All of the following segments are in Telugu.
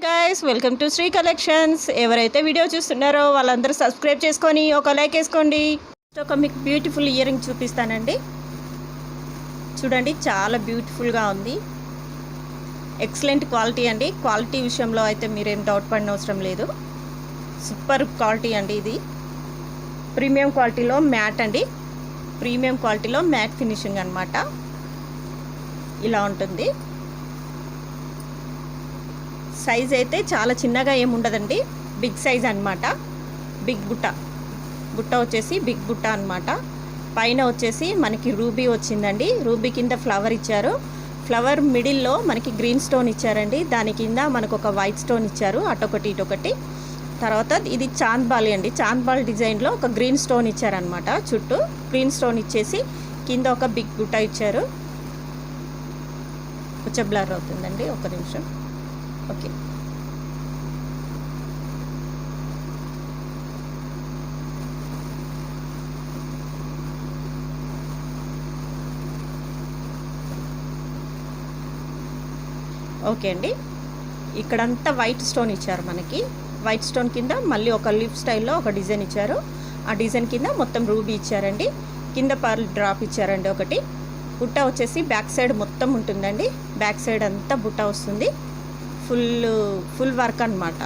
Guys welcome to Shri collections. ఎవరైతే వీడియో చూస్తున్నారో వాళ్ళందరూ సబ్స్క్రైబ్ చేసుకొని ఒక లైక్ వేసుకోండి. ఒక మీకు బ్యూటిఫుల్ ఇయర్ రింగ్ చూపిస్తానండి. చూడండి, చాలా బ్యూటిఫుల్గా ఉంది. ఎక్సలెంట్ క్వాలిటీ అండి. క్వాలిటీ విషయంలో అయితే మీరేం డౌట్ పడిన అవసరం లేదు. సూపర్ క్వాలిటీ అండి. ఇది ప్రీమియం క్వాలిటీలో మ్యాట్ అండి. ప్రీమియం క్వాలిటీలో మ్యాట్ ఫినిషింగ్ అన్నమాట. ఇలా ఉంటుంది. సైజ్ అయితే చాలా చిన్నగా ఏముండదండి, బిగ్ సైజ్ అనమాట. బిగ్ బుట్ట వచ్చేసి బిగ్ బుట్ట అనమాట. పైన వచ్చేసి మనకి రూబీ వచ్చిందండి. రూబీ కింద ఫ్లవర్ ఇచ్చారు. ఫ్లవర్ మిడిల్లో మనకి గ్రీన్ స్టోన్ ఇచ్చారండి. దాని కింద మనకు ఒక వైట్ స్టోన్ ఇచ్చారు, అటొకటి ఇటొకటి. తర్వాత ఇది చాంద్బాలి అండి. చాంద్బాల్ డిజైన్లో ఒక గ్రీన్ స్టోన్ ఇచ్చారనమాట. చుట్టూ గ్రీన్ స్టోన్ ఇచ్చేసి కింద ఒక బిగ్ బుట్ట ఇచ్చారు. కొంచెం బ్లర్ అవుతుందండి, ఒక నిమిషం. ఓకే, ఓకే అండి. ఇక్కడంతా వైట్ స్టోన్ ఇచ్చారు మనకి. వైట్ స్టోన్ కింద మళ్ళీ ఒక లీఫ్ స్టైల్లో ఒక డిజైన్ ఇచ్చారు. ఆ డిజైన్ కింద మొత్తం రూబీ ఇచ్చారండి. కింద పర్ల్ డ్రాప్ ఇచ్చారండి ఒకటి. బుట్ట వచ్చేసి బ్యాక్ సైడ్ మొత్తం ఉంటుందండి. బ్యాక్ సైడ్ అంతా బుట్ట వస్తుంది. ఫుల్ వర్క్ అనమాట.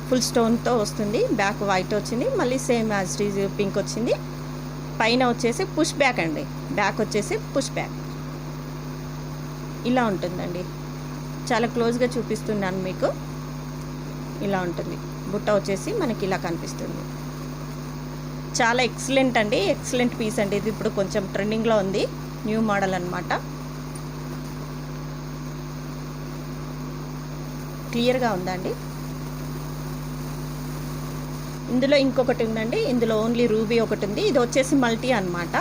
ఫుల్ స్టోన్తో వస్తుంది. బ్యాక్ వైట్ వచ్చింది, మళ్ళీ same as it is pink వచ్చింది. పైన వచ్చేసి పుష్ బ్యాక్ అండి. బ్యాక్ వచ్చేసి పుష్ బ్యాక్ ఇలా ఉంటుందండి. చాలా క్లోజ్గా చూపిస్తున్నాను మీకు. ఇలా ఉంటుంది. బుట్ట వచ్చేసి మనకి ఇలా కనిపిస్తుంది. చాలా ఎక్సలెంట్ అండి. ఎక్సలెంట్ పీస్ అండి. ఇది ఇప్పుడు కొంచెం ట్రెండింగ్లో ఉంది. న్యూ మోడల్ అనమాట. క్లియర్గా ఉందండి. ఇందులో ఇంకొకటి ఉందండి. ఇందులో ఓన్లీ రూబీ ఒకటి ఉంది. ఇది వచ్చేసి మల్టీ అనమాట.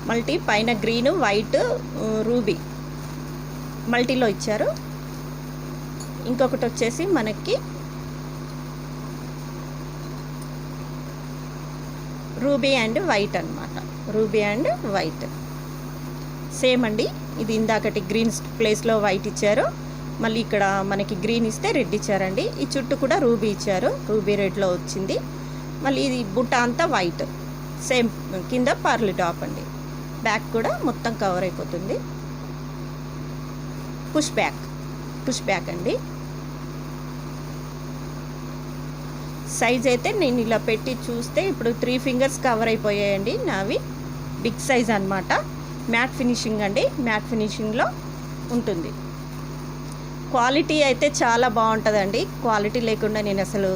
మల్టీ పైన గ్రీన్ వైట్ రూబీ మల్టీలో ఇచ్చారు. ఇంకొకటి వచ్చేసి మనకి రూబీ అండ్ వైట్ అనమాట. రూబీ అండ్ వైట్ సేమ్ అండి. ఇది ఇందాకటి గ్రీన్ ప్లేస్లో వైట్ ఇచ్చారు. మళ్ళీ ఇక్కడ మనకి గ్రీన్ ఇస్తే రెడ్ ఇచ్చారండి. ఈ చుట్టూ కూడా రూబీ ఇచ్చారు. రూబీ రెడ్లో వచ్చింది. మళ్ళీ ఇది బుట్ట అంతా వైట్. సేమ్ కింద పర్ల్ టాప్ అండి. బ్యాక్ కూడా మొత్తం కవర్ అయిపోతుంది. పుష్ బ్యాక్ అండి. సైజ్ అయితే నేను ఇలా పెట్టి చూస్తే ఇప్పుడు 3 ఫింగర్స్ కవర్ అయిపోయాయండి నావి. బిగ్ సైజ్ అనమాట. మ్యాట్ ఫినిషింగ్ అండి. మ్యాట్ ఫినిషింగ్లో ఉంటుంది. క్వాలిటీ అయితే చాలా బాగుంటుందండి. క్వాలిటీ లేకుండా నేను అసలు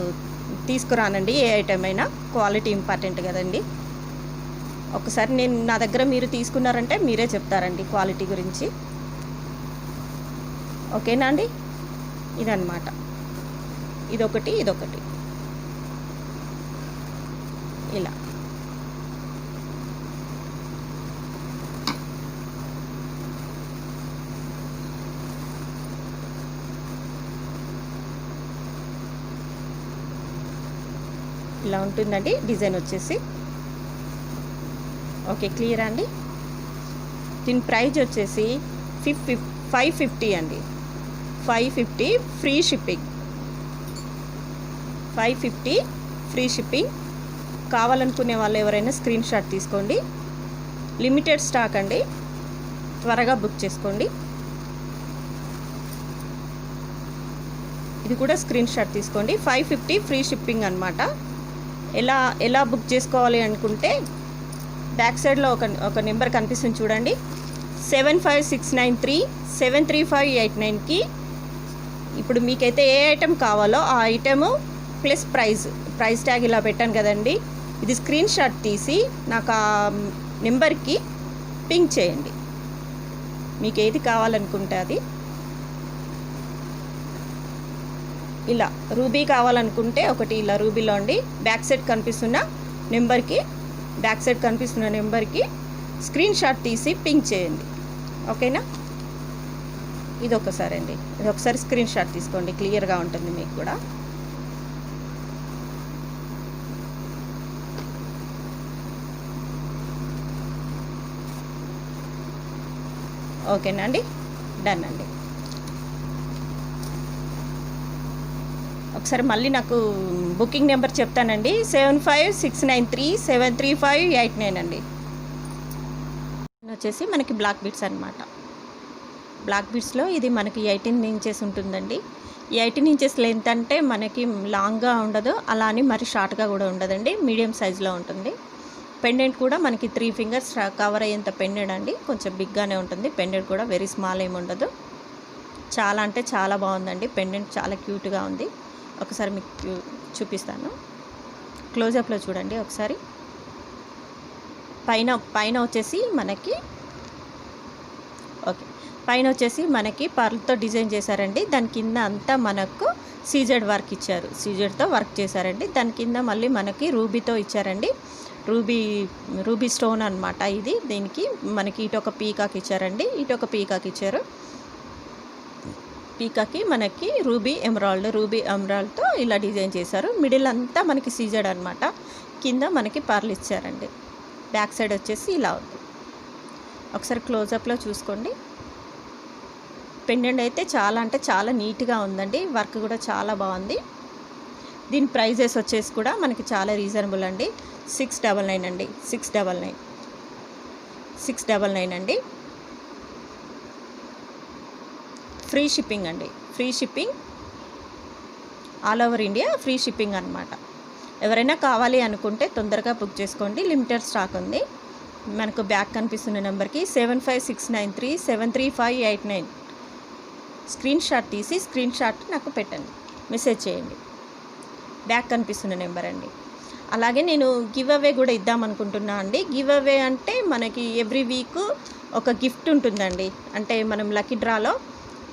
తీసుకురానండి. ఏ ఐటమ్ అయినా క్వాలిటీ ఇంపార్టెంట్ కదండి. ఒకసారి నా దగ్గర మీరు తీసుకున్నారంటే మీరే చెప్తారండి క్వాలిటీ గురించి. ఓకేనా అండి. ఇదన్నమాట. ఇదొకటి ఇలా. ఇలా ఉంటుందండి డిజైన్ వచ్చేసి. ఓకే, క్లియర్ అండి. దీని ప్రైజ్ వచ్చేసి 550 అండి. 550 ఫ్రీ షిప్పింగ్. 550 free shipping. కావాలనుకునే వాళ్ళు ఎవరైనా స్క్రీన్ షాట్ తీసుకోండి. లిమిటెడ్ స్టాక్ అండి. త్వరగా బుక్ చేసుకోండి. ఇది కూడా స్క్రీన్ షాట్ తీసుకోండి. 550 ఫ్రీ షిప్పింగ్ అనమాట. ఎలా బుక్ చేసుకోవాలి అనుకుంటే బ్యాక్ సైడ్లో ఒక నెంబర్ కనిపిస్తుంది చూడండి. 75693 ఇప్పుడు మీకైతే ఏ ఐటెం కావాలో ఆ ఐటెము ప్లస్ ప్రైస్ ట్యాగ్ ఇలా పెట్టాను కదండి. ఇది స్క్రీన్ షాట్ తీసి నాకు ఆ నెంబర్కి పింక్ చేయండి. మీకు ఏది కావాలనుకుంటే అది. ఇలా రూబీ కావాలనుకుంటే ఒకటి ఇలా రూబీలో అండి. బ్యాక్ సైడ్ కనిపిస్తున్న నెంబర్కి స్క్రీన్ షాట్ తీసి పింక్ చేయండి. ఓకేనా. ఇది ఒకసారి అండి. ఇది ఒకసారి స్క్రీన్ షాట్ తీసుకోండి. క్లియర్గా ఉంటుంది మీకు కూడా. ఓకేనా అండి. డన్ అండి. ఒకసారి మళ్ళీ నాకు బుకింగ్ నెంబర్ చెప్తానండి, 7569373589 అండి. వచ్చేసి మనకి బ్లాక్ బీడ్స్ అనమాట. బ్లాక్ బీడ్స్లో ఇది మనకి 18 ఇంచెస్ ఉంటుందండి. ఈ 18 ఇంచెస్ లెంత్ అంటే మనకి లాంగ్గా ఉండదు, అలా అని మరి షార్ట్గా కూడా ఉండదండి, మీడియం సైజులో ఉంటుంది. పెండెంట్ కూడా మనకి 3 ఫింగర్స్ కవర్ అయ్యేంత పెండెంట్ అండి, కొంచెం బిగ్గానే ఉంటుంది. పెండెంట్ కూడా వెరీ స్మాల్ ఏమి ఉండదు. చాలా అంటే చాలా బాగుందండి, పెండెంట్ చాలా క్యూట్గా ఉంది. ఒకసారి మీకు చూపిస్తాను, క్లోజప్లో చూడండి ఒకసారి. పైన వచ్చేసి మనకి పైన వచ్చేసి మనకి పర్ల్తో డిజైన్ చేశారండి. దాని కింద అంతా మనకు సీజెడ్ వర్క్ ఇచ్చారు, సీజెడ్తో వర్క్ చేశారండి. దాని కింద మళ్ళీ మనకి రూబీతో ఇచ్చారండి, రూబీ స్టోన్ అనమాట ఇది. దీనికి మనకి ఇటొక పీకాక్ ఇచ్చారండి, ఇటొక పీకాక్ ఇచ్చారు. పీకాకి మనకి రూబీ ఎమరాల్డ్తో ఇలా డిజైన్ చేశారు. మిడిల్ అంతా మనకి సీజెడ్ అనమాట, కింద మనకి పర్ల్ ఇచ్చారండి. బ్యాక్ సైడ్ వచ్చేసి ఇలా ఉంది. ఒకసారి క్లోజప్లో చూసుకోండి. పెండెంట్ అయితే చాలా అంటే చాలా నీట్గా ఉందండి, వర్క్ కూడా చాలా బాగుంది. దీని ప్రైజెస్ వచ్చేసి కూడా మనకి చాలా రీజనబుల్ అండి. 699 అండి, 699 అండి. ఫ్రీ షిప్పింగ్ అండి, free shipping all over India, free shipping అనమాట. ఎవరైనా కావాలి అనుకుంటే తొందరగా బుక్ చేసుకోండి, లిమిటెడ్ స్టాక్ ఉంది. మనకు బ్యాక్ కనిపిస్తున్న నెంబర్కి 7569373589 స్క్రీన్ షాట్ తీసి నాకు పెట్టండి, మెసేజ్ చేయండి. బ్యాక్ కనిపిస్తున్న నెంబర్ అండి. అలాగే నేను గివ్ అవే కూడా ఇద్దామనుకుంటున్నా అండి. గివ్ అవే అంటే మనకి ఎవ్రీ వీక్ ఒక గిఫ్ట్ ఉంటుందండి. అంటే మనం లక్కీ డ్రాలో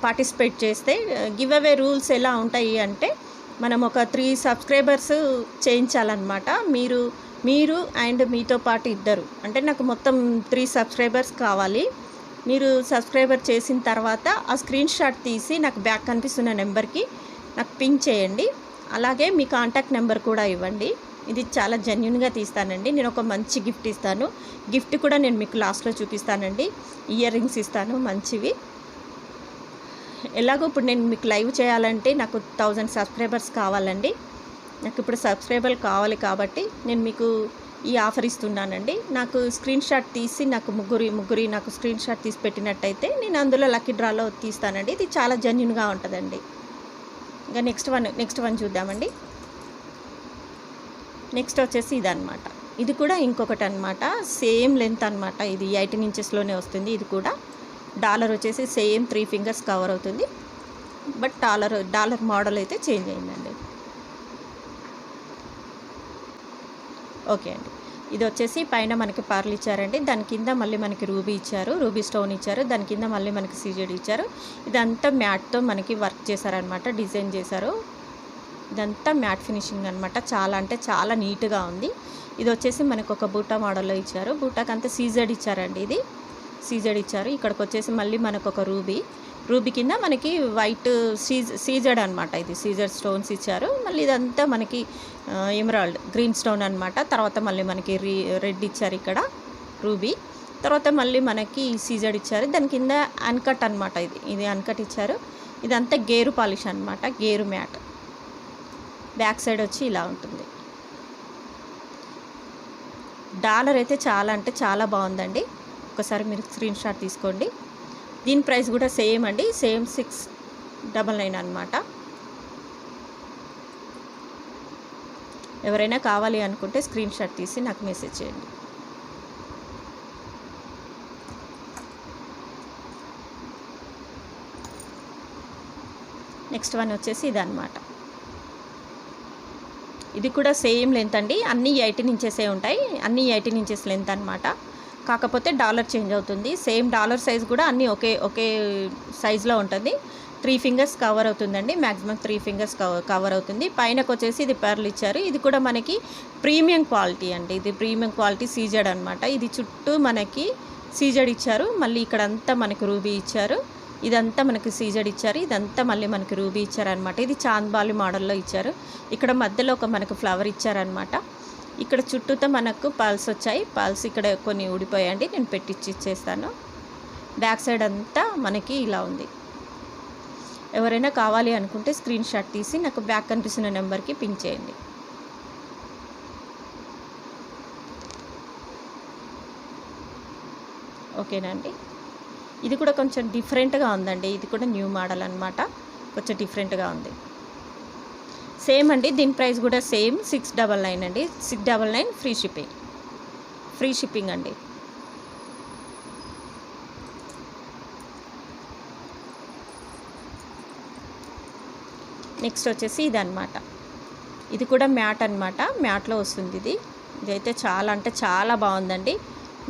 పార్టిసిపేట్ చేస్తే గివ్ అవే రూల్స్ ఎలా ఉంటాయి అంటే, మనం ఒక 3 సబ్స్క్రైబర్స్ చేయించాలన్నమాట. మీరు అండ్ మీతో పాటు ఇద్దరు, అంటే నాకు మొత్తం 3 సబ్స్క్రైబర్స్ కావాలి. మీరు సబ్స్క్రైబర్ చేసిన తర్వాత ఆ స్క్రీన్ షాట్ తీసి నాకు బ్యాక్ కనిపిస్తున్న నెంబర్కి నాకు పింక్ చేయండి. అలాగే మీ కాంటాక్ట్ నెంబర్ కూడా ఇవ్వండి. ఇది చాలా జెన్యున్గా తీస్తానండి. నేను ఒక మంచి గిఫ్ట్ ఇస్తాను. గిఫ్ట్ కూడా నేను మీకు లాస్ట్లో చూపిస్తానండి. ఇయర్ రింగ్స్ ఇస్తాను మంచివి. ఎలాగో ఇప్పుడు నేను మీకు లైవ్ చేయాలంటే నాకు 1000 సబ్స్క్రైబర్స్ కావాలండి. నాకు ఇప్పుడు సబ్స్క్రైబర్ కావాలి కాబట్టి నేను మీకు ఈ ఆఫర్ ఇస్తున్నానండి. నాకు స్క్రీన్ షాట్ తీసి నాకు ముగ్గురి నాకు స్క్రీన్ షాట్ తీసి పెట్టినట్టయితే నేను అందులో లక్కీ డ్రాలో తీస్తానండి. ఇది చాలా జెన్యున్గా ఉంటుందండి. ఇంకా నెక్స్ట్ వన్ చూద్దామండి. నెక్స్ట్ వచ్చేసి ఇదన్నమాట. ఇది కూడా ఇంకొకటి అనమాట, సేమ్ లెంత్ అనమాట. ఇది 18 ఇంచెస్లోనే వస్తుంది. ఇది కూడా డాలర్ వచ్చేసి సేమ్ 3 ఫింగర్స్ కవర్ అవుతుంది, బట్ డాలర్ మోడల్ అయితే చేంజ్ అయిందండి. ఓకే అండి. ఇది వచ్చేసి పైన మనకి పర్ల్ ఇచ్చారండి, దాని కింద మళ్ళీ మనకి రూబీ ఇచ్చారు, రూబీ స్టోన్ ఇచ్చారు, దాని కింద మళ్ళీ మనకి సీజెడ్ ఇచ్చారు. ఇదంతా మ్యాట్తో మనకి వర్క్ చేశారనమాట, డిజైన్ చేశారు. ఇదంతా మ్యాట్ ఫినిషింగ్ అనమాట. చాలా అంటే చాలా నీట్గా ఉంది. ఇది వచ్చేసి మనకు ఒక బూటా మోడల్లో ఇచ్చారు. బూటాకి అంతా సీజెడ్ ఇచ్చారండి, ఇది సీజెడ్ ఇచ్చారు. ఇక్కడికి వచ్చేసి మళ్ళీ మనకు ఒక రూబీ కింద మనకి వైట్ సీజెడ్ అనమాట. ఇది సీజెడ్ స్టోన్స్ ఇచ్చారు. మళ్ళీ ఇదంతా మనకి ఎమరాల్డ్ గ్రీన్ స్టోన్ అనమాట. తర్వాత మళ్ళీ మనకి రెడ్ ఇచ్చారు ఇక్కడ రూబీ. తర్వాత మళ్ళీ మనకి సీజెడ్ ఇచ్చారు. దాని కింద అన్కట్ అనమాట. ఇది అన్కట్ ఇచ్చారు. ఇదంతా గేరు పాలిష్ అనమాట, గేరు మ్యాట్. బ్యాక్ సైడ్ వచ్చి ఇలా ఉంటుంది. డాలర్ అయితే చాలా అంటే చాలా బాగుందండి. ఒకసారి మీరు స్క్రీన్ షాట్ తీసుకోండి. దీని ప్రైస్ కూడా సేమ్ అండి, సేమ్ 699 అనమాట. ఎవరైనా కావాలి అనుకుంటే స్క్రీన్ షాట్ తీసి నాకు మెసేజ్ చేయండి. నెక్స్ట్ వన్ వచ్చేసి ఇదన్నమాట. ఇది కూడా సేమ్ లెంత్ అండి, అన్నీ 18 ఇంచెసే ఉంటాయి, అన్నీ 18 ఇంచెస్ లెంత్ అనమాట. కాకపోతే డాలర్ చేంజ్ అవుతుంది. సేమ్ డాలర్ సైజ్ కూడా అన్నీ ఒకే సైజులో ఉంటుంది. 3 ఫింగర్స్ కవర్ అవుతుందండి, మ్యాక్సిమం 3 ఫింగర్స్ కవర్ అవుతుంది. పైనకు వచ్చేసి ఇది పర్ల్ ఇచ్చారు. ఇది కూడా మనకి ప్రీమియం క్వాలిటీ అండి, ఇది ప్రీమియం క్వాలిటీ సీజెడ్ అనమాట. ఇది చుట్టూ మనకి సీజెడ్ ఇచ్చారు. మళ్ళీ ఇక్కడంతా మనకి రూబీ ఇచ్చారు. ఇదంతా మనకి సీజెడ్ ఇచ్చారు. ఇదంతా మళ్ళీ మనకి రూబీ ఇచ్చారనమాట. ఇది చాంద్బాలి మోడల్లో ఇచ్చారు. ఇక్కడ మధ్యలో ఒక మనకు ఫ్లవర్ ఇచ్చారనమాట. ఇక్కడ చుట్టూతో మనకు పల్స్ వచ్చాయి. పల్స్ ఇక్కడ కొన్ని ఊడిపోయాయండి, నేను పెట్టించి ఇచ్చేస్తాను. బ్యాక్ సైడ్ అంతా మనకి ఇలా ఉంది. ఎవరైనా కావాలి అనుకుంటే స్క్రీన్ షాట్ తీసి నాకు బ్యాక్ కనిపిస్తున్న నెంబర్కి పింక్ చేయండి. ఓకేనండి. ఇది కూడా కొంచెం డిఫరెంట్గా ఉందండి. ఇది కూడా న్యూ మోడల్ అనమాట. కొంచెం డిఫరెంట్గా ఉంది. సేమ్ అండి, దీని ప్రైస్ కూడా సేమ్ 699 అండి. 699 ఫ్రీ షిప్పింగ్ అండి. నెక్స్ట్ వచ్చేసి ఇది అనమాట. ఇది కూడా మ్యాట్ అనమాట. మ్యాట్లో వస్తుంది. ఇదైతే చాలా అంటే చాలా బాగుందండి.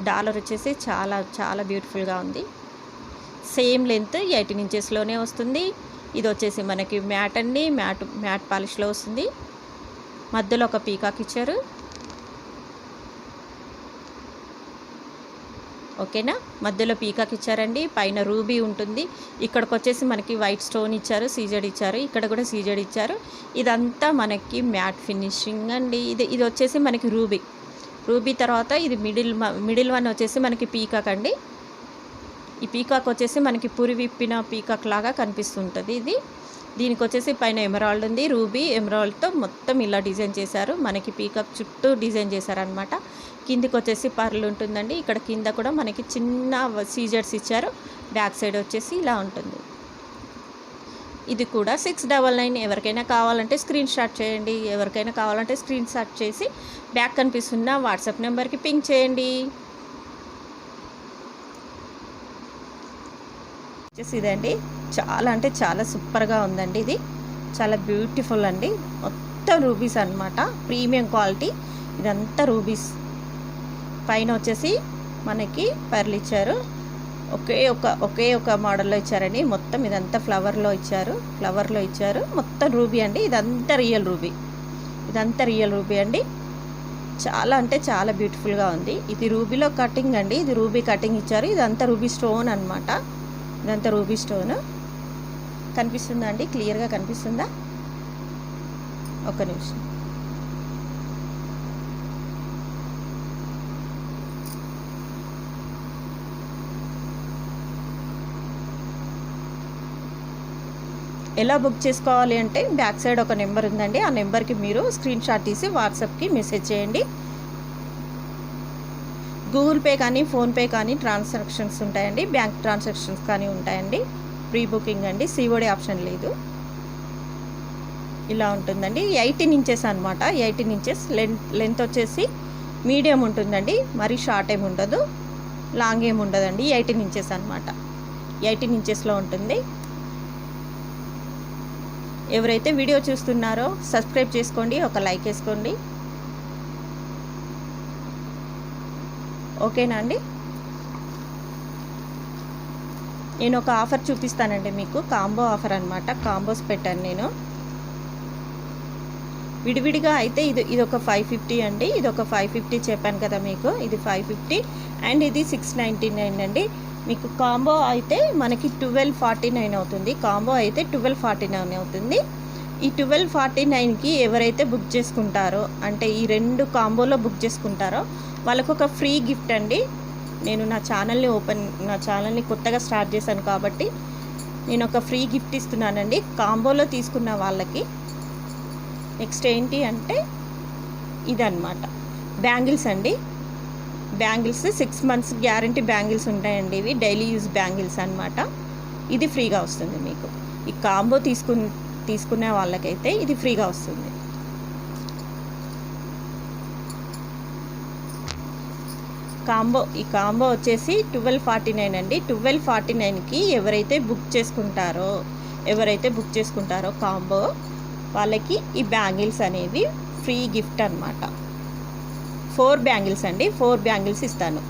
డాలర్ వచ్చేసి చాలా చాలా బ్యూటిఫుల్గా ఉంది. సేమ్ లెంత్ 18 ఇంచెస్లోనే వస్తుంది. ఇది వచ్చేసి మనకి మ్యాట్ అండి. మ్యాట్ పాలిష్లో వస్తుంది. మధ్యలో ఒక పీకాక్ ఇచ్చారు. ఓకేనా, మధ్యలో పీకాక్ ఇచ్చారండి. పైన రూబీ ఉంటుంది. ఇక్కడికి వచ్చేసి మనకి వైట్ స్టోన్ ఇచ్చారు, సీజెడ్ ఇచ్చారు. ఇక్కడ కూడా సీజెడ్ ఇచ్చారు. ఇదంతా మనకి మ్యాట్ ఫినిషింగ్ అండి. ఇది వచ్చేసి మనకి రూబీ తర్వాత ఇది మిడిల్ వన్ వచ్చేసి మనకి పీకాక్ అండి. ఈ పీకాక్ వచ్చేసి మనకి పురి విప్పిన పీకాక్ లాగా కనిపిస్తుంటుంది. దీనికి వచ్చేసి పైన ఎమరాల్డ్ ఉంది. రూబీ ఎమరాల్డ్తో మొత్తం ఇలా డిజైన్ చేశారు. మనకి పీకాక్ చుట్టూ డిజైన్ చేశారనమాట. కిందికి వచ్చేసి పర్ల్ ఉంటుందండి. ఇక్కడ కింద కూడా మనకి చిన్న సీజర్స్ ఇచ్చారు. బ్యాక్ సైడ్ వచ్చేసి ఇలా ఉంటుంది. ఇది కూడా 699. ఎవరికైనా కావాలంటే స్క్రీన్ షాట్ చేయండి. ఎవరికైనా కావాలంటే స్క్రీన్ షాట్ చేసి బ్యాక్ కనిపిస్తున్న వాట్సాప్ నెంబర్కి పింక్ చేయండి. వచ్చేసి ఇదండి, చాలా అంటే చాలా సూపర్గా ఉందండి. ఇది చాలా బ్యూటిఫుల్ అండి. మొత్తం రూబీస్ అనమాట, ప్రీమియం క్వాలిటీ. ఇదంతా రూబీస్. పైన వచ్చేసి మనకి పర్లు ఇచ్చారు. ఒకే ఒక మోడల్లో ఇచ్చారండి. మొత్తం ఇదంతా ఫ్లవర్లో ఇచ్చారు. మొత్తం రూబీ అండి. ఇదంతా రియల్ రూబీ అండి. చాలా అంటే చాలా బ్యూటిఫుల్గా ఉంది. ఇది రూబీలో కటింగ్ అండి. ఇది రూబీ కటింగ్ ఇచ్చారు. ఇదంతా రూబీ స్టోన్ అనమాట. ఇదంతా రూబీ స్టోన్. కనిపిస్తుందా అండి? క్లియర్గా కనిపిస్తుందా? ఒక్క నిమిషం. ఎలా బుక్ చేసుకోవాలి అంటే బ్యాక్ సైడ్ ఒక నెంబర్ ఉందండి. ఆ నెంబర్కి మీరు స్క్రీన్ షాట్ తీసి వాట్సాప్కి మెసేజ్ చేయండి. గూగుల్ పే కానీ ఫోన్పే కానీ ట్రాన్సాక్షన్స్ ఉంటాయండి. బ్యాంక్ ట్రాన్సాక్షన్స్ కానీ ఉంటాయండి. ప్రీ బుకింగ్ అండి. సిఓడి ఆప్షన్ లేదు. ఇలా ఉంటుందండి. 18 ఇంచెస్ అనమాట. 18 ఇంచెస్ లెంత్ వచ్చేసి మీడియం ఉంటుందండి. మరీ షార్ట్ ఏమి ఉండదు, లాంగ్ ఏమి ఉండదండి. 18 ఇంచెస్ అనమాట. 18 ఇంచెస్లో ఉంటుంది. ఎవరైతే వీడియో చూస్తున్నారో సబ్స్క్రైబ్ చేసుకోండి, ఒక లైక్ వేసుకోండి. ఓకేనా అండి? నేను ఒక ఆఫర్ చూపిస్తానండి మీకు. కాంబో ఆఫర్ అనమాట. కాంబోస్ పెట్టాను నేను. విడివిడిగా అయితే ఇది ఒక 550 అండి. ఇది ఒక 550 చెప్పాను కదా మీకు. ఇది 550 అండ్ ఇది 699 అండి. మీకు కాంబో అయితే మనకి 1249 అవుతుంది. కాంబో అయితే 1249 అవుతుంది. ఈ 1249కి ఎవరైతే బుక్ చేసుకుంటారో, అంటే ఈ 2 కాంబోలో బుక్ చేసుకుంటారో వాళ్ళకు ఒక ఫ్రీ గిఫ్ట్ అండి. నేను నా ఛానల్ని కొత్తగా స్టార్ట్ చేశాను కాబట్టి నేను ఒక ఫ్రీ గిఫ్ట్ ఇస్తున్నానండి కాంబోలో తీసుకున్న వాళ్ళకి. నెక్స్ట్ ఏంటి అంటే ఇదన్నమాట, బ్యాంగిల్స్ అండి. బ్యాంగిల్స్ 6 months గ్యారంటీ బ్యాంగిల్స్ ఉంటాయండి. ఇవి డైలీ యూజ్ బ్యాంగిల్స్ అనమాట. ఇది ఫ్రీగా వస్తుంది మీకు. ఈ కాంబో తీసుకునే వాళ్ళకైతే ఇది ఫ్రీగా వస్తుంది. ఈ కాంబో వచ్చేసి 1249 అండి. 1249కి ఎవరైతే బుక్ చేసుకుంటారో కాంబో వాళ్ళకి ఈ బ్యాంగిల్స్ అనేవి ఫ్రీ గిఫ్ట్ అనమాట. 4 బ్యాంగిల్స్ అండి. 4 బ్యాంగిల్స్ ఇస్తాను.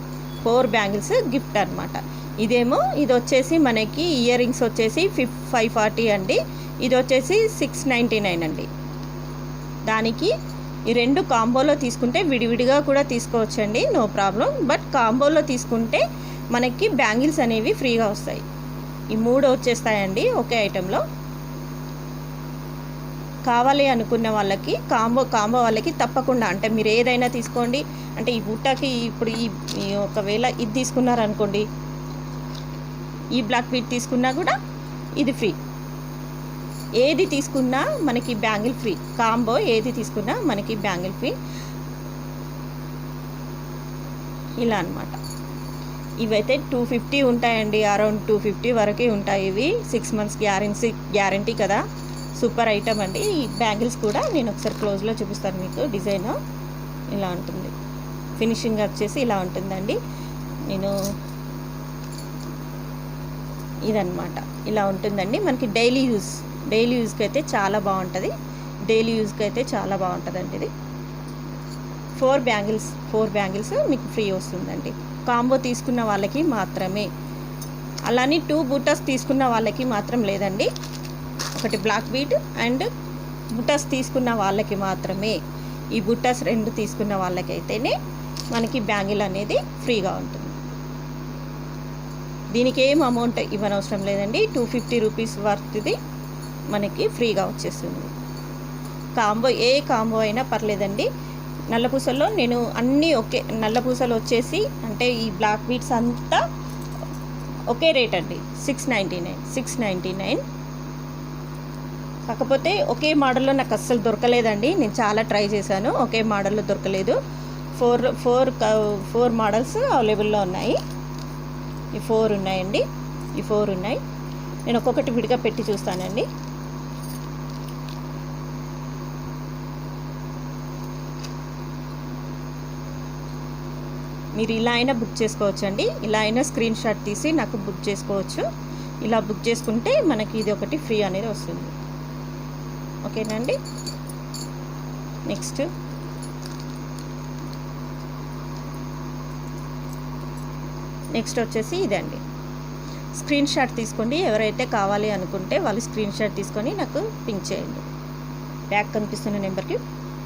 4 బ్యాంగిల్స్ గిఫ్ట్ అనమాట. ఇది వచ్చేసి మనకి ఇయర్ రింగ్స్ వచ్చేసి 540 అండి. ఇది వచ్చేసి 699 అండి. దానికి ఈ 2 కాంబోలో తీసుకుంటే విడివిడిగా కూడా తీసుకోవచ్చండి, నో ప్రాబ్లం. బట్ కాంబోలో తీసుకుంటే మనకి బ్యాంగిల్స్ అనేవి ఫ్రీగా వస్తాయి. ఈ 3 వచ్చేస్తాయండి ఒకే ఐటెంలో. కావాలి అనుకున్న వాళ్ళకి కాంబో వాళ్ళకి తప్పకుండా, అంటే మీరు ఏదైనా తీసుకోండి. అంటే ఈ బుట్టకి ఇప్పుడు ఈ ఒకవేళ ఇది తీసుకున్నారనుకోండి, ఈ బ్లాక్ బీట్ తీసుకున్నా కూడా ఇది ఫ్రీ. ఏది తీసుకున్నా మనకి బ్యాంగిల్ ఫ్రీ, కాంబో ఏది తీసుకున్నా మనకి బ్యాంగిల్ ఫ్రీ. ఇలా అనమాట. ఇవైతే 250 ఉంటాయండి, అరౌండ్ 250 వరకే ఉంటాయి. ఇవి 6 months గ్యారంటీ కదా, సూపర్ ఐటమ్ అండి. ఈ బ్యాంగిల్స్ కూడా నేను ఒకసారి క్లోజ్లో చూపిస్తాను మీకు. డిజైన్ ఇలా ఉంటుంది, ఫినిషింగ్ వచ్చేసి ఇలా ఉంటుందండి. నేను ఇదన్నమాట, ఇలా ఉంటుందండి. మనకి డైలీ యూజ్కి అయితే చాలా బాగుంటుంది. ఇది 4 బ్యాంగిల్స్ మీకు ఫ్రీ వస్తుందండి. కాంబో తీసుకున్న వాళ్ళకి మాత్రమే. అలానే 2 బుటాస్ తీసుకున్న వాళ్ళకి మాత్రం లేదండి. ఒకటి బ్లాక్ బీడ్ అండ్ బుటాస్ తీసుకున్న వాళ్ళకి మాత్రమే. ఈ బుటాస్ 2 తీసుకున్న వాళ్ళకైతేనే మనకి బ్యాంగిల్ అనేది ఫ్రీగా ఉంటుంది. దీనికి ఏం అమౌంట్ ఇవ్వనవసరం లేదండి. 250 రూపీస్ వర్త్ది మనకి ఫ్రీగా వచ్చేస్తుంది. ఏ కాంబో అయినా పర్లేదండి. నల్లపూసల్లో నేను అన్నీ నల్లపూసలు వచ్చేసి అంటే ఈ బ్లాక్ బీడ్స్ అంతా ఒకే రేట్ అండి, 699. కాకపోతే ఒకే మోడల్లో నాకు అస్సలు దొరకలేదండి. నేను చాలా ట్రై చేశాను, ఒకే మోడల్లో దొరకలేదు. 4 మోడల్స్ అవైలబుల్లో ఉన్నాయి. ఈ 4 ఉన్నాయండి, ఈ 4 ఉన్నాయి. నేను ఒక్కొక్కటి విడిగా పెట్టి చూస్తానండి. మీరు ఇలా అయినా బుక్ చేసుకోవచ్చు అండి, ఇలా అయినా స్క్రీన్ షాట్ తీసి నాకు బుక్ చేసుకోవచ్చు. ఇలా బుక్ చేసుకుంటే మనకి ఇది ఒకటి ఫ్రీ అనేది వస్తుంది. ఓకేనా అండి. నెక్స్ట్ వచ్చేసి ఇదండి. స్క్రీన్ షాట్ తీసుకోండి. ఎవరైతే కావాలి అనుకుంటే వాళ్ళు స్క్రీన్ షాట్ తీసుకొని నాకు పింక్ చేయండి. బ్యాక్ కనిపిస్తున్న నెంబర్కి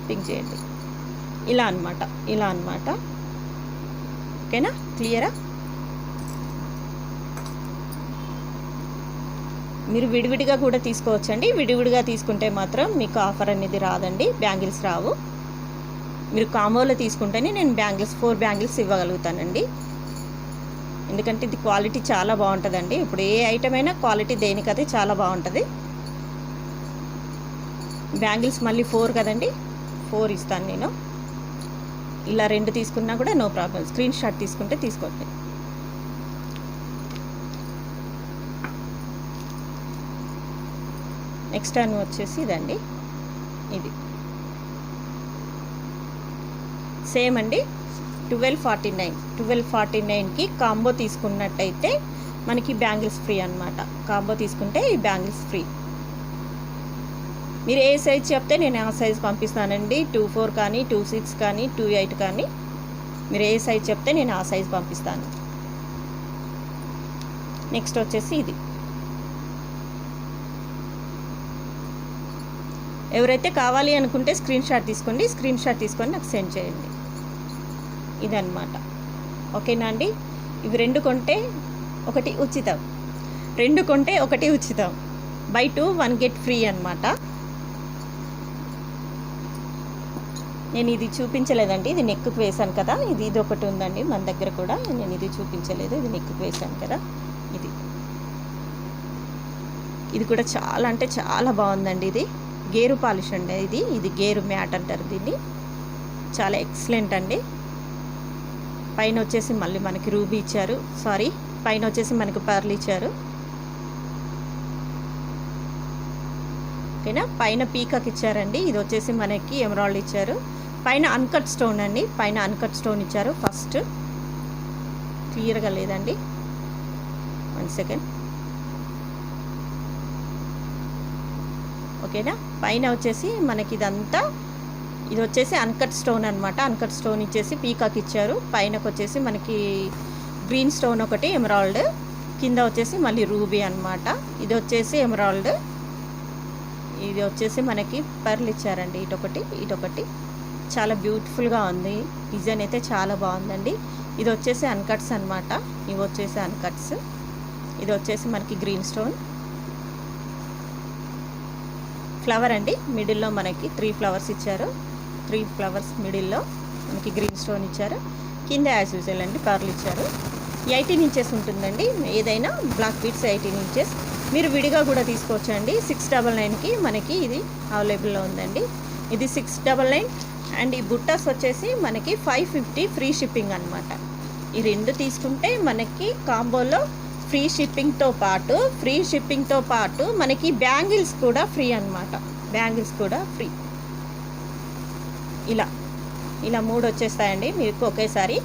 పింక్ చేయండి. ఇలా అన్నమాట. ఓకేనా, క్లియరా? మీరు విడివిడిగా కూడా తీసుకోవచ్చండి. విడివిడిగా తీసుకుంటే మాత్రం మీకు ఆఫర్ అనేది రాదండి, బ్యాంగిల్స్ రావు. మీరు కాంబోలో తీసుకుంటేనే నేను 4 బ్యాంగిల్స్ ఇవ్వగలుగుతానండి. ఎందుకంటే ఇది క్వాలిటీ చాలా బాగుంటుందండి. ఇప్పుడు ఏ ఐటమ్ అయినా క్వాలిటీ దేనికదే చాలా బాగుంటుంది. బ్యాంగిల్స్ మళ్ళీ 4 కదండి, 4 ఇస్తాను నేను. ఇలా 2 తీసుకున్నా కూడా నో ప్రాబ్లం. స్క్రీన్ షాట్ తీసుకుంటే తీసుకోండి. నెక్స్ట్ అని వచ్చేసి ఇదండి. ఇది సేమ్ అండి, 1249కి కాంబో తీసుకున్నట్టయితే మనకి బ్యాంగిల్స్ ఫ్రీ అనమాట. కాంబో తీసుకుంటే ఈ బ్యాంగిల్స్ ఫ్రీ. మీరు ఏ సైజ్ చెప్తే నేను ఆ సైజ్ పంపిస్తానండి. 24 కానీ 26 కానీ 28 కానీ మీరు ఏ సైజ్ చెప్తే నేను ఆ సైజ్ పంపిస్తాను. నెక్స్ట్ వచ్చేసి ఇది. ఎవరైతే కావాలి అనుకుంటే స్క్రీన్ షాట్ తీసుకోండి. స్క్రీన్ షాట్ తీసుకొని నాకు సెండ్ చేయండి. ఇదన్నమాట. ఓకేనా అండి. ఇవి 2 కొంటే 1 ఉచితం, 2 కొంటే 1 ఉచితం. బై 2 1 గెట్ ఫ్రీ అనమాట. నేను ఇది చూపించలేదండి, ఇది నెక్కు వేసాను కదా. ఇది ఒకటి ఉందండి మన దగ్గర కూడా, నేను ఇది చూపించలేదు. ఇది నెక్కు వేసాను కదా. ఇది కూడా చాలా అంటే చాలా బాగుందండి. ఇది గేరు పాలిష్ అండి. ఇది గేరు మ్యాట్ అంటారు దీన్ని. చాలా ఎక్సలెంట్ అండి. పైన వచ్చేసి మళ్ళీ మనకి రూబీ ఇచ్చారు, పైన వచ్చేసి మనకి పర్ల్ ఇచ్చారు. ఓకేనా. పైన పీకాక్ ఇచ్చారండి. ఇది వచ్చేసి మనకి ఎమరాల్డ్ ఇచ్చారు. పైన అన్కట్ స్టోన్ అండి, పైన అన్కట్ స్టోన్ ఇచ్చారు. ఫస్ట్ క్లియర్గా లేదండి, 1 సెకండ్. ఓకేనా. పైన వచ్చేసి మనకి ఇదంతా ఇది వచ్చేసి అన్కట్ స్టోన్ అనమాట. అన్కట్ స్టోన్ ఇచ్చేసి పీకాక్ ఇచ్చారు. పైనకు వచ్చేసి మనకి గ్రీన్ స్టోన్ ఒకటి ఎమరాల్డ్, కింద వచ్చేసి మళ్ళీ రూబీ అనమాట. ఇది వచ్చేసి ఎమరాల్డ్, ఇది వచ్చేసి మనకి పర్ల్ ఇచ్చారండి. ఇటొకటి చాలా బ్యూటిఫుల్గా ఉంది. డిజైన్ అయితే చాలా బాగుందండి. ఇది వచ్చేసి అన్కట్స్ అనమాట. ఇవి వచ్చేసి అన్కట్స్. ఇది వచ్చేసి మనకి గ్రీన్ స్టోన్ ఫ్లవర్ అండి. మిడిల్లో మనకి 3 ఫ్లవర్స్ ఇచ్చారు. 3 ఫ్లవర్స్ మిడిల్లో మనకి గ్రీన్ స్టోన్ ఇచ్చారు. కింద యాజ్ యూజువల్ అండి పర్ల్ ఇచ్చారు. 18 ఇంచెస్ ఉంటుందండి. ఏదైనా బ్లాక్ బీడ్స్ 18 ఇంచెస్. మీరు విడిగా కూడా తీసుకోవచ్చండి. 699కి మనకి ఇది అవైలబుల్లో ఉందండి. ఇది 699 అండ్ ఈ బుట్టాస్ వచ్చేసి మనకి 550 ఫ్రీ షిప్పింగ్ అనమాట. ఈ రెండు తీసుకుంటే మనకి కాంబోలో ఫ్రీ షిప్పింగ్తో పాటు మనకి బ్యాంగిల్స్ కూడా ఫ్రీ అనమాట. బ్యాంగిల్స్ కూడా ఫ్రీ. ఇలా 3 వచ్చేస్తాయండి మీకు ఒకేసారి.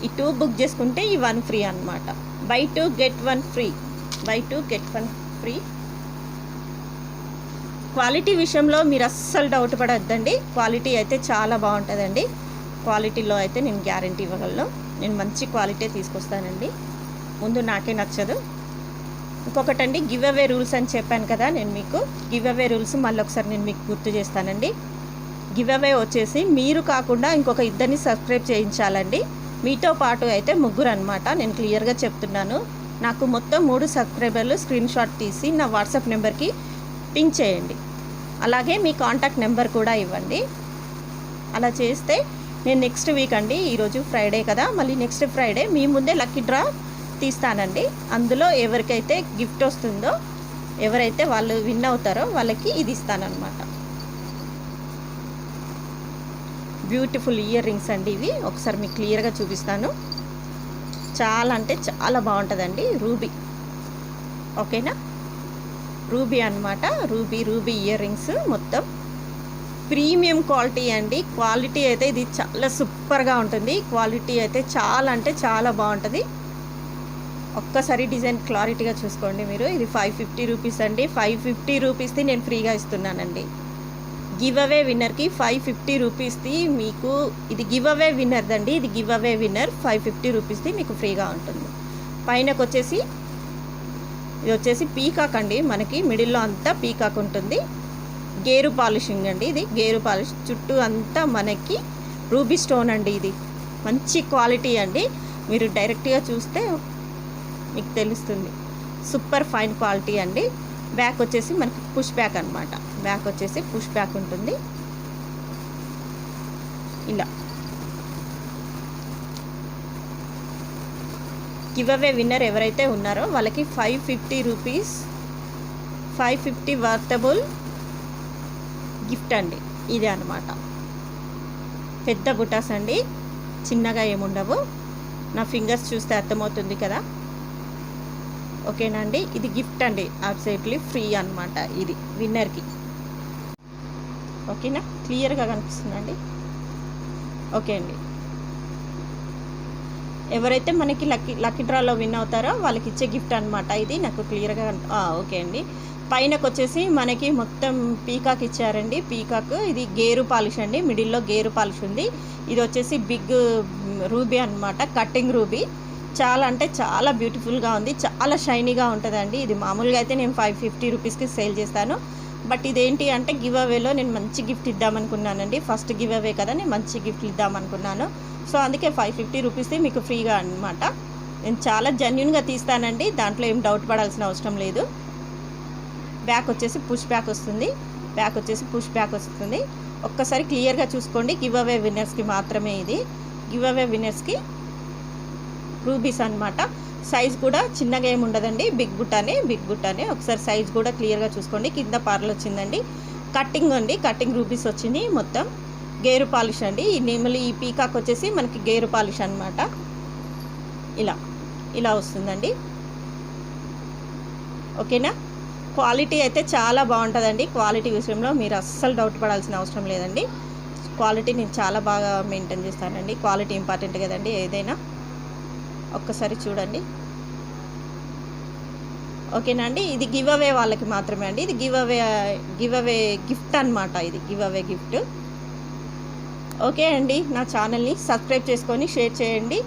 ఈ 2 బుక్ చేసుకుంటే ఈ 1 ఫ్రీ అనమాట. By 2 get 1 free. క్వాలిటీ విషయంలో మీరు అస్సలు డౌట్ పడద్దండి. క్వాలిటీ అయితే చాలా బాగుంటుందండి. క్వాలిటీలో అయితే నేను గ్యారంటీ ఇవ్వగలను. నేను మంచి క్వాలిటీ తీసుకొస్తానండి. ముందు నాకే నచ్చదు. ఇంకొకటండి, గివ్ అవే రూల్స్ అని చెప్పాను కదా నేను మీకు. గివ్ అవే రూల్స్ మళ్ళీ ఒకసారి నేను మీకు గుర్తు చేస్తానండి. గివ్ అవే వచ్చేసి మీరు కాకుండా ఇంకొక 2 సబ్స్క్రైబ్ చేయించాలండి. మీతో పాటు అయితే 3 అనమాట. నేను క్లియర్గా చెప్తున్నాను. నాకు మొత్తం 3 సబ్స్క్రైబర్లు స్క్రీన్ షాట్ తీసి నా వాట్సాప్ నెంబర్కి పింక్ చేయండి. అలాగే మీ కాంటాక్ట్ నెంబర్ కూడా ఇవ్వండి. అలా చేస్తే నేను నెక్స్ట్ వీక్ అండి, ఈరోజు ఫ్రైడే కదా, మళ్ళీ నెక్స్ట్ ఫ్రైడే మీ ముందే లక్కీ డ్రా తీస్తానండి. అందులో ఎవరికైతే గిఫ్ట్ వస్తుందో, ఎవరైతే వాళ్ళు విన్ అవుతారో వాళ్ళకి ఇది ఇస్తానన్నమాట. బ్యూటిఫుల్ ఇయర్ రింగ్స్ అండి ఇవి. ఒకసారి మీకు క్లియర్గా చూపిస్తాను. చాలా అంటే చాలా బాగుంటుందండి. రూబీ, ఓకేనా? రూబీ అనమాట. రూబీ ఇయర్ రింగ్స్ మొత్తం ప్రీమియం క్వాలిటీ అండి. క్వాలిటీ అయితే ఇది చాలా సూపర్గా ఉంటుంది. క్వాలిటీ అయితే చాలా అంటే చాలా బాగుంటుంది. ఒక్కసారి డిజైన్ క్లారిటీగా చూసుకోండి మీరు. ఇది 550 రూపీస్ అండి. 550 రూపీస్ది నేను ఫ్రీగా ఇస్తున్నానండి. గివ్ అవే విన్నర్కి 550 రూపీస్ది మీకు. ఇది గివ్ అవే విన్నర్దండి. ఇది గివ్ అవే విన్నర్ 550 రూపీస్ది మీకు ఫ్రీగా ఉంటుంది. పైనకు వచ్చేసి ఇది వచ్చేసి పీకాక్ అండి. మనకి మిడిల్లో అంతా పీకాక్ ఉంటుంది. గేరు పాలిషింగ్ అండి. ఇది గేరు పాలిష్. చుట్టూ అంతా మనకి రూబీ స్టోన్ అండి. ఇది మంచి క్వాలిటీ అండి. మీరు డైరెక్ట్గా చూస్తే మీకు తెలుస్తుంది. సూపర్ ఫైన్ క్వాలిటీ అండి. బ్యాక్ వచ్చేసి మనకి పుష్ బ్యాక్ అనమాట. బ్యాక్ వచ్చేసి పుష్ బ్యాక్ ఉంటుంది. ఇలా గివ్ అవే విన్నర్ ఎవరైతే ఉన్నారో వాళ్ళకి 550 రూపీస్ 550 వర్తబుల్ గిఫ్ట్ అండి. ఇదే అనమాట. పెద్ద బుటాస్ అండి, చిన్నగా ఏముండవు. నా ఫింగర్స్ చూస్తే అర్థమవుతుంది కదా, ఓకేనా అండి? ఇది గిఫ్ట్ అండి, అబ్సల్యూట్లీ ఫ్రీ అనమాట. ఇది విన్నర్కి, ఓకేనా? క్లియర్గా కనిపిస్తుందండి. ఓకే అండి. ఎవరైతే మనకి లక్కీ డ్రాలో విన్ అవుతారో వాళ్ళకి ఇచ్చే గిఫ్ట్ అనమాట ఇది. నాకు క్లియర్గా ఓకే అండి. పైనకు వచ్చేసి మనకి మొత్తం పీకాక్ ఇచ్చారండి. పీకాక్ ఇది గేరు పాలిష్ అండి. మిడిల్లో గేరు పాలిష్ ఉంది. ఇది వచ్చేసి బిగ్ రూబీ అనమాట. Cutting ruby. చాలా అంటే చాలా బ్యూటిఫుల్గా ఉంది. చాలా షైనీగా ఉంటుందండి. ఇది మామూలుగా అయితే నేను 550 రూపీస్కి సేల్ చేస్తాను. బట్ ఇదేంటి అంటే గివ్ అవేలో నేను మంచి గిఫ్ట్ ఇద్దామనుకున్నానండి. ఫస్ట్ గివ్ అవే కదా, నేను మంచి గిఫ్ట్ ఇద్దామనుకున్నాను. సో అందుకే 550 రూపీస్ది మీకు ఫ్రీగా అనమాట. నేను చాలా జెన్యున్గా తీస్తానండి. దాంట్లో ఏం డౌట్ పడాల్సిన అవసరం లేదు. బ్యాక్ వచ్చేసి పుష్ బ్యాక్ వస్తుంది. ఒక్కసారి క్లియర్గా చూసుకోండి. గివ్ అవే విన్నర్స్కి మాత్రమే ఇది. గివ్ అవే విన్నర్స్కి రూబీస్ అనమాట. సైజ్ కూడా చిన్నగా ఏమి ఉండదండి. బిగ్ బుట్టానే. ఒకసారి సైజ్ కూడా క్లియర్గా చూసుకోండి. కింద పార్లు వచ్చిందండి. కట్టింగ్ అండి. కట్టింగ్ రూబీస్ వచ్చింది. మొత్తం గేరు పాలిష్ అండి. ఈ నేమలి ఈ పీకాక్ వచ్చేసి మనకి గేరు పాలిష్ అనమాట. ఇలా వస్తుందండి. ఓకేనా? క్వాలిటీ అయితే చాలా బాగుంటుందండి. క్వాలిటీ విషయంలో మీరు అస్సలు డౌట్ పడాల్సిన అవసరం లేదండి. క్వాలిటీ నేను చాలా బాగా మెయింటైన్ చేస్తానండి. క్వాలిటీ ఇంపార్టెంట్ కదండి ఏదైనా. ఒక్కసారి చూడండి, ఓకేనా అండి? ఇది గివ్ అవే వాళ్ళకి మాత్రమే అండి. ఇది గివ్ అవే గిఫ్ట్ అనమాట. ఇది గివ్ అవే గిఫ్ట్. ఓకే అండి. నా ఛానల్ని సబ్స్క్రైబ్ చేసుకొని షేర్ చేయండి.